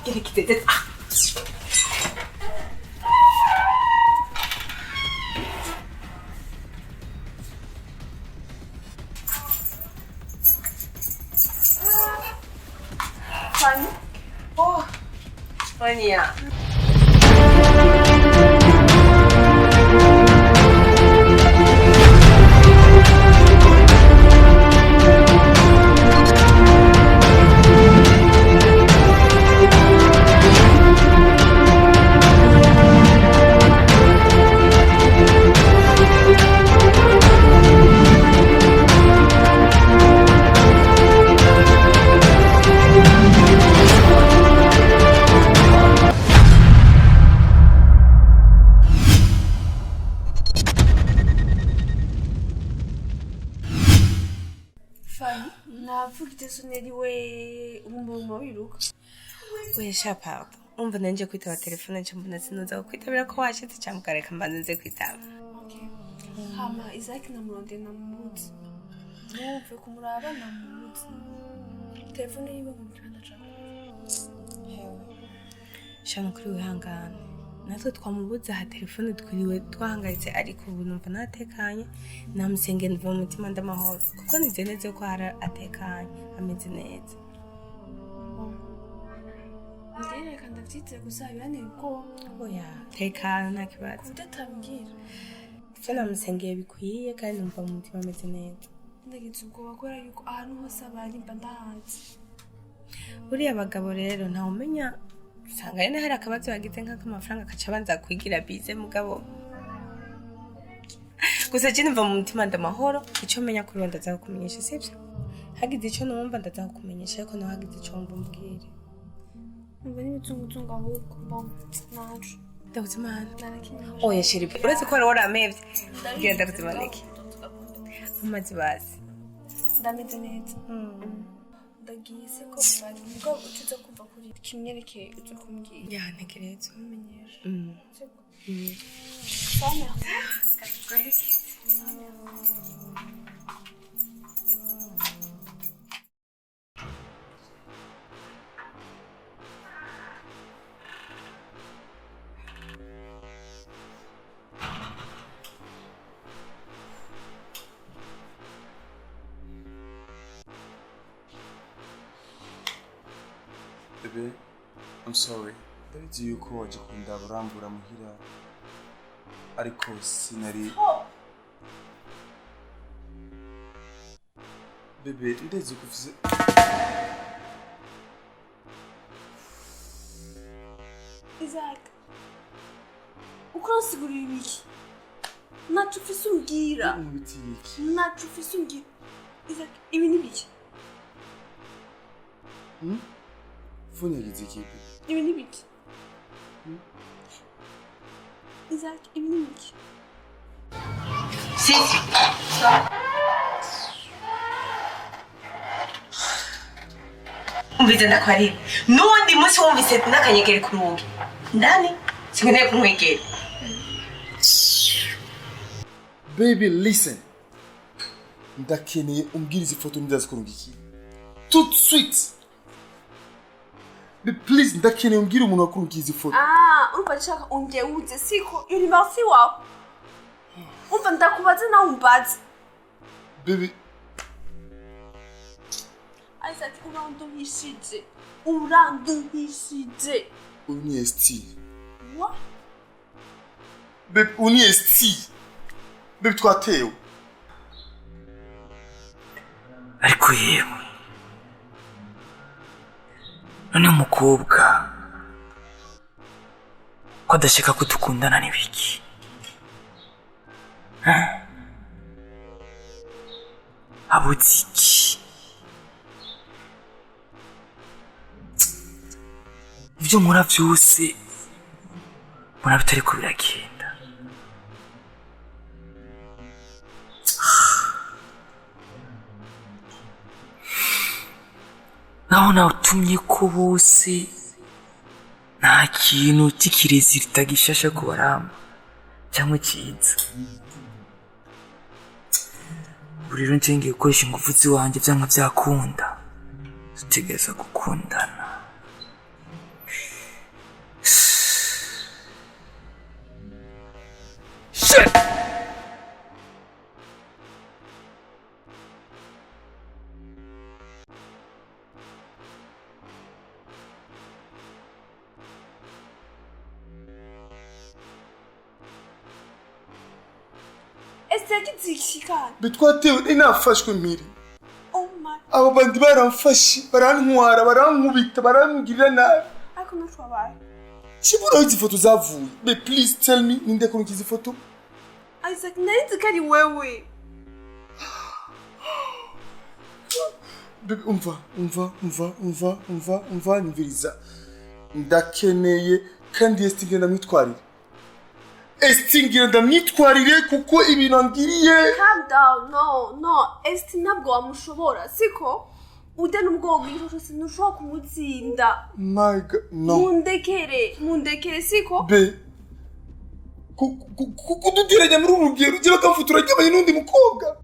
Gene gideceğiz. Fanny. Oh, Fanny ya. Fanny, navuga soneriwe umuntu wiruka. Oya shapa. Umva nanje kwitaba telefone nje mbona sinoza kwitabira ko washitse cyangwa kareka mbanze nze kwitaba. Okay. Hama Isaac namuronde namuzi. Nuve kumuraba namuzi. Telefone yiwe ngumukanda cyane. Shano kuri wihangane. Natwe twamubuza ha telefone twiriwe twahangayitse ariko ubu numva natekanye namusenge ndva mu mutima ndamahoro kuko nize neze ko hari atekanye ameze neza. Ndere kandi afite gusa yane ko Oya tekana nta kibazo. kudatambira. Ivyo namusengeye bikwiye kandi numva mu mutima ameze neza. Ndagize ubwoba kubera yuko ahantu hose abari mba ndahazi. Buriya abagabo rero nta umenya usanga yene hari akabazo bagize nk'amafaranga akaca banza kwigira bize mugabo. Gusa je numva mu mutima ndamahoro icyo menya kuri wenda ndazakumenyesha sivyo. Hagize icyo numva ndazakumenyesha ariko no hagize icyo mbumbwire. Numva n'ibitunguzunga ahubwo bon nacu. Ndabuzimana. Narakinye. Oya sheri uretse ko wari waramevye. Genda kuzimanike. Amazi basi. Ndameze neza. Ndagiye se ko bari ngo utuze kuva kuri kimyerekeye uzo kumbwira. Ya ntegereza. Umenyesha. Seko. Sana. Baby, I'm sorry. Ndabizi yuko waje kundaburambura muhira. Ariko sinari. Baby, ndezi kuvuze. Isaac. Ukonsigurira ibiki? Nacu ufise umbwira. Mubiti iki? Nacu ufise umbwira. Isaac, ibi ni biki? Fone yagize iki? Ibi ni biki? Isaac, ibi ni biki? Sisi. Umvize ndakwari. Nundi munsi wumvise nakanyegere ku rugi. Ndani sinkeneye kumwegera. Baby, listen. Ndakeneye umbwiriza ifoto ndazi kurunga iki. Tout de suite. But please, ndakeneye umbwira umuntu wakurungiza izi foto. Urumva nshaka ungewuze siko university wawe. Umva ndakubaza nawe umbaze. Baby, Isaac, uranduhishije. Uranduhishije. uni esti. What? Baby, uni esti. Baby, twatewe. Ariko yewe none umukobwa ko adashaka ko dukundana n'ibiki abuze iki ibyo nkora byose mbona bitari ko biragenda naho nawutumye ko bose nta kintu cy'ikirezi kitagishasha ku baramba cyangwa cyiza buri rero ngiye gukoresha ingufu z'iwanjye byanga byakunda dutegereza gukundana Shit! ese yagize ikikana bitwatewe nafashwe mpiri oh my abo bandi baramfashe barantwara barankubita barangirira nabi ariko ntushobora kibura izi foto zavuye be please tell me ninde ko izi foto Isaac nari kari wewe bebe umva nyumviriza ndakeneye kandi estingenda mwitwarire ndamwitwarire kuko ibintu ngiriye calm down no esti ntabwo wamushobora siko ujya n'ubwo bw'ijoro sinushobora kumutsinda my god no mundekere siko be kudutiranya muri ubu rugero ugira akafutura ry'abanye n'undi mukobwa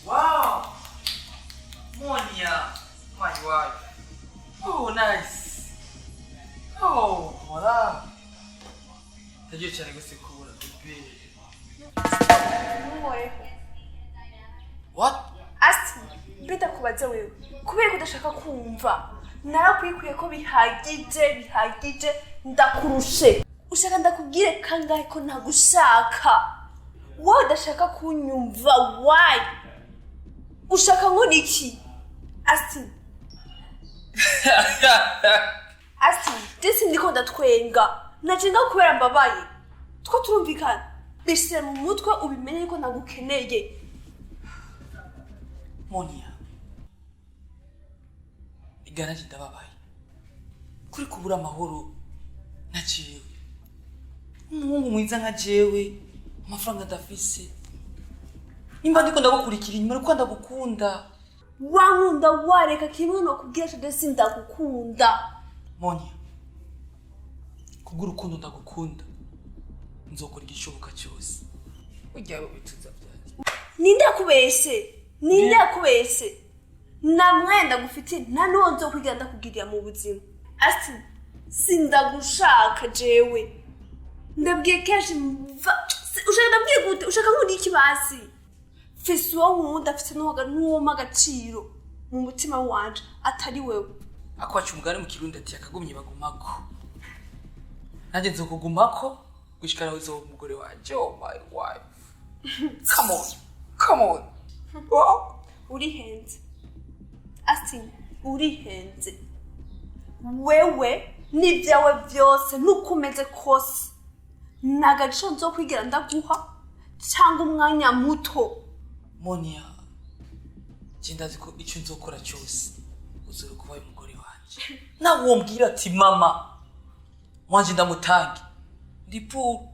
Wow! Monia, my wife. Oh, nice. Oh, voilà. Tagiye cyane gusekura bebe. What? asti bita kubaza wewe kubera kudashaka kumva narakwikuye ko bihagije ndakurushe ushaka ndakubwire kangahe ko ntagushaka wowe udashaka kunyumva why ushaka nkora iki asti desi ndiko ndatwenga nacenga kubera mbabaye two turumvikana bishyize mu mutwe ubimenye ko nagukeneye Monia. Igaraje ndababaye. Kuri kubura amahoro na jewe. Umuhungu mwiza nka jewe, amafaranga ndafise. Nimba ndiko ndagukurikira inyuma ruko ndagukunda. Wankunda wareka kimwe no kubwira desi ndagukunda. Monia. Kubura urukundo ndagukunda. Nzokora igishoboka cyose. Ujya bituza byaje. Ninde akubese namwenda gufite nta nonzo kwigira ndakugirira mu buzima asti sindagushaka jewe ndabwiye kenshi ushaka ndabwiye gute ushaka nk'undi ikibasi fisi wo nkunda afite n'uwoma agaciro mu mutima wanje atari wewe akwaca umugani mu kirundi ati akagumye bagumako nanjye nzokugumako gushikara uzo umugore wanje oh my wife come on wow urihenze asti urihenze wewe n'ibyawe byose nukomeze kose nagaco nzo kwigira ndaguha cyangwa umwanya muto Monia jindazi ko icyo nzokora cyose uzuru kuba umugore wanje nawe wombwira ati mama wanje ndamutangi ndipu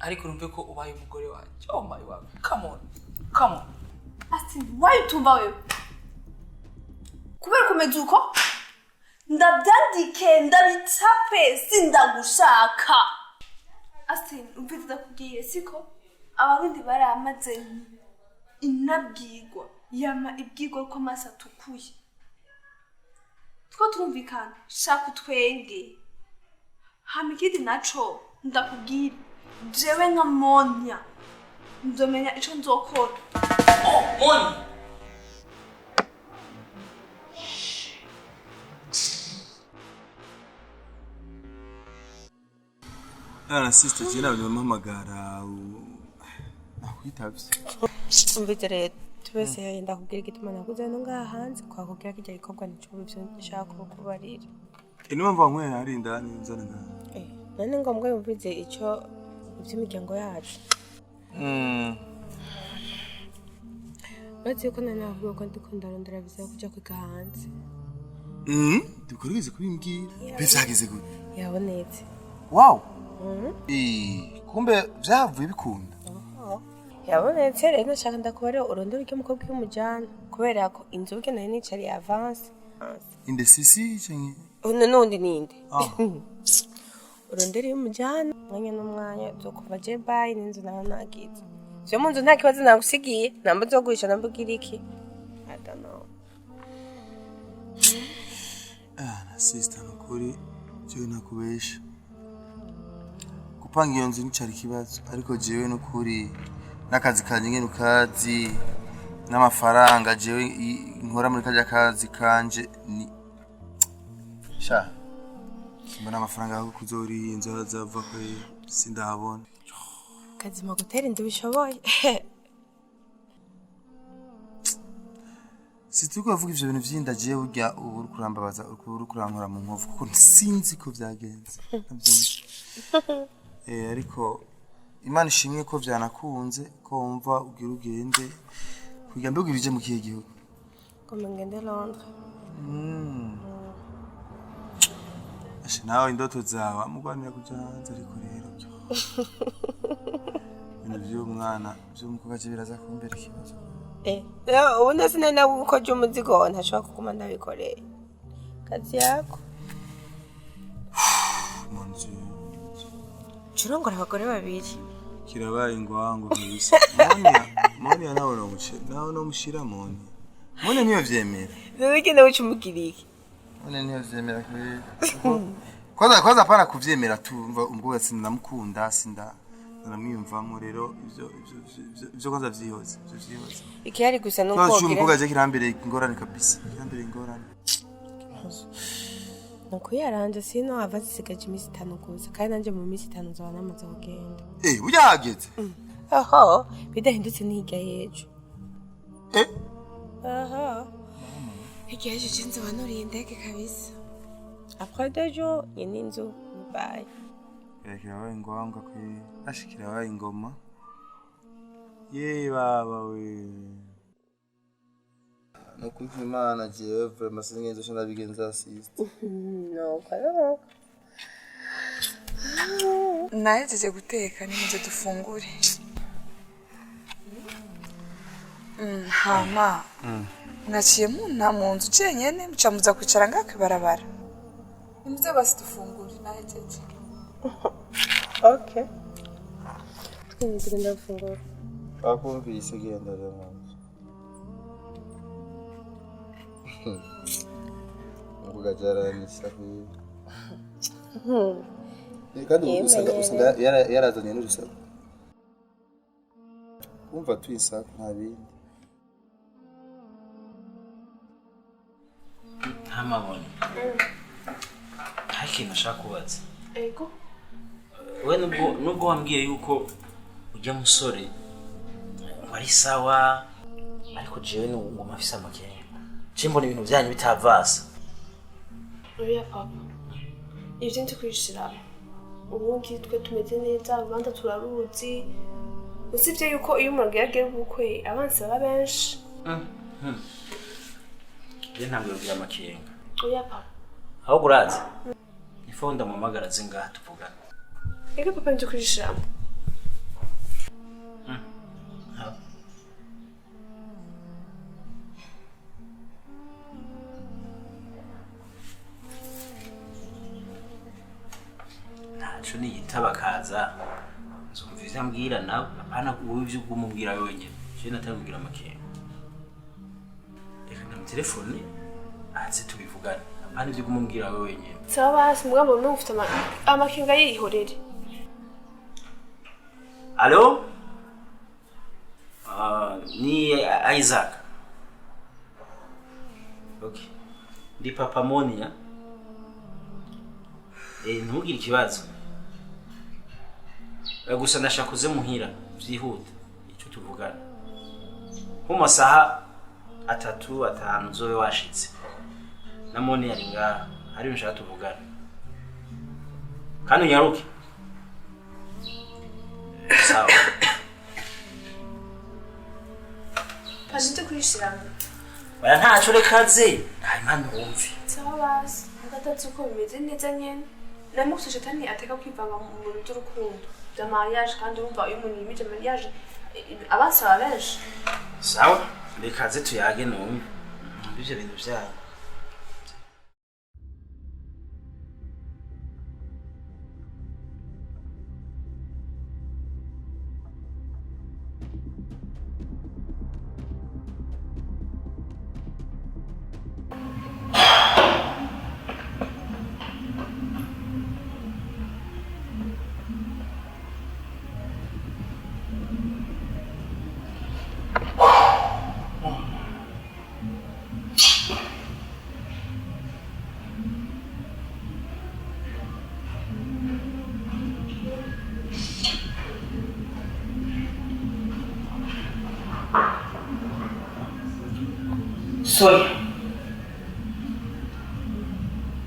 ariko rumve ko ubaye umugore wanje oh my god come on asti why tumba wewe kubera kumeze uko ndabyandike ndabitape sindagushaka asti umvise ndakubwiye siko abarundi baramaze inabwirwa yama ibwirwa ko amaso atukuye two turumvikana shaka utwenge hama ikindi naco ndakubwira jewe nka Monia nzomenya ico nzokora oh Monia sister jina banyamamagara nakwitavye umvise rero tubese yenda kubwira igituma nakuze no ngaha hanze kwakubwira ko ijya gikorwa nico bivyo nshaka kubarira niba mva nkwe ari indani nzana ngaha none ngombwa yumvise ico ivy'imiryango yacu Bati ko nanavuga ko ndikunda rondera biza kuja kwiga hanze dukoreze kubimbwira bezageze gute yabonetse wow kumbe byavuye bikunda yabonetse rero nashaka ndakubare urondera iki mukobwa w'umujana kubera ko inzuke nayo nicari avance inde sisi canke uno nundi ninde ah urondera iyo umujyana umwanya n'umwanya uzokuva je bayi n'inzu naho nagize vyo mu nzu nta kibazo nagusigiye namba uzogurisha namba ugira iki I don't know. na sister nukuri jewe nakubesha gupanga iyo nzu nicari kibazo ariko jewe nukuri n'akazi kanje ngene ukazi n'amafaranga jewe nkora muri kajya kazi kanje ni sha mbona amafaranga yo kuzori inzu hazava ko sindahabona kazima gutera inzu bishoboye situko avuga ivyo bintu vyinda jewe urya uri kurambabaza uri kurankora mu nkovu kuko sinzi ko vyagenze ariko Imana ishimwe ko vyanakunze ko wumva ugira ugende kugira mbe ugirije mu kihe gihugu ko ngende Londres ashe nawe indoto zawe amugwanira kujanza ariko rero ibintu vy'umwana vy'umukobwa je biraza kumbera ikibazo ubu ndasi nari nawe uko je umuzigo ntashobora kuguma ndabikoreye kazi yako munzu curongora abagore babiri kirabaye ingwango kabisa Monia nawe no mushira Monia niyo vyemera nigenda ucumugiriye Monia niyo vyemera kwanza pana kuvyemera tumva umugore sinamukunda namwiyumvamo rero ivyo kwanza vyihoze ikihari gusa nuko gira umugore je kirambere ingorane kabisa kirambere ingorane nuko yaranje sino ava zisigaje imisi 5 gusa kandi nanje mu misi 5 nzaba namaze kugenda uyageze aho bidahindutse niga yejo igihe cyo nzaba nuriye indege kabisa après 2 jours yini nzu bye kirabaye ingwanga ashikirabaye ingoma ye baba we nukuri Imana jewe vraiment singenze cyo nabigenza sister no karo nahejeje guteka nimuze dufungure hama naciye mu nzu cenyene mucamuza kwicara ngako ibarabara nimuze basi dufungure nahejeje okay twinjira ndafungura akumvise genda rero Ngajara safi kandi usanga yarazanye n'urusaku umva twisaku nta bindi ntamabone ikintu nashaka kubaza ego we nubwo wambwiye yuko ujya musore wari sawa ariko jewe ngoma afise amakenga cimbona ibintu byanyu bitavasa oya papa ivyo ndi kwishira ubundi twe tumeze neza abandi turaruzi usibye yuko iyo umuntu yagiye ubukwe abansi baba benshi je ntabwo yogira amakenga oya papa aho guraza ifonda mu magara zingaha tuvugana ego papa ndi kwishira naco niyitaba kaza nzumvise ambwira nawe apana uwivyo kumubwira wenyene je natamubwira amakenga reka ndamutelefone aze tubivugane apana ivyo kumubwira wewe wenyene sawa basi mugabo n'ufite amakenga yihorere Allo? Ni Isaac. Okay. Ndi Papa Monia. Ntugire ikibazo. Gusa ndashaka kuze muhira vyihuta. Ico tuvugana. Mu masaha 3-5 zobe washitse. Na Monia ari ngaha. Hari nshaka tuvugana. Kandi unyaruke. Sawa. Pasite kwishira. Baya ntaco rekaze. Nta impano wumve. Sawa basi. Ndatatse uko bimeze neza nyene. Namukse shetani ateka kwivanga mu bintu by'urukundo. Bya mariage kandi urumva iyo umuntu yimije mariage abasaba benshi. Sawa. Rekaze tuyage numve. Ivyo bintu vyayo. Sonia.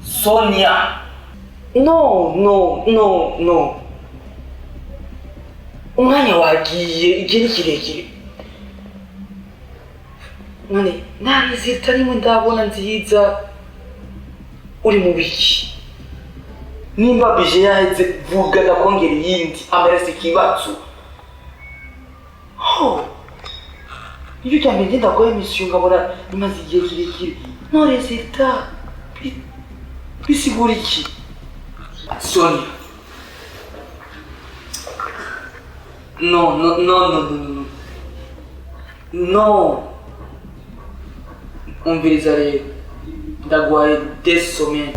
Sonia. No. Umwanya wagiye igihe ni kirekire. None nta result rimwe ndabona nziza uri mu biki. Nimba bije yaheze vuga ndakongera iyindi amerese ikibazo. Iyo cyane ngenda kwa emission ngabona imaze igihe kirekire. No result bisigura iki? Sonia. No. Umviriza rero. Ndaguhaye 10 semaines.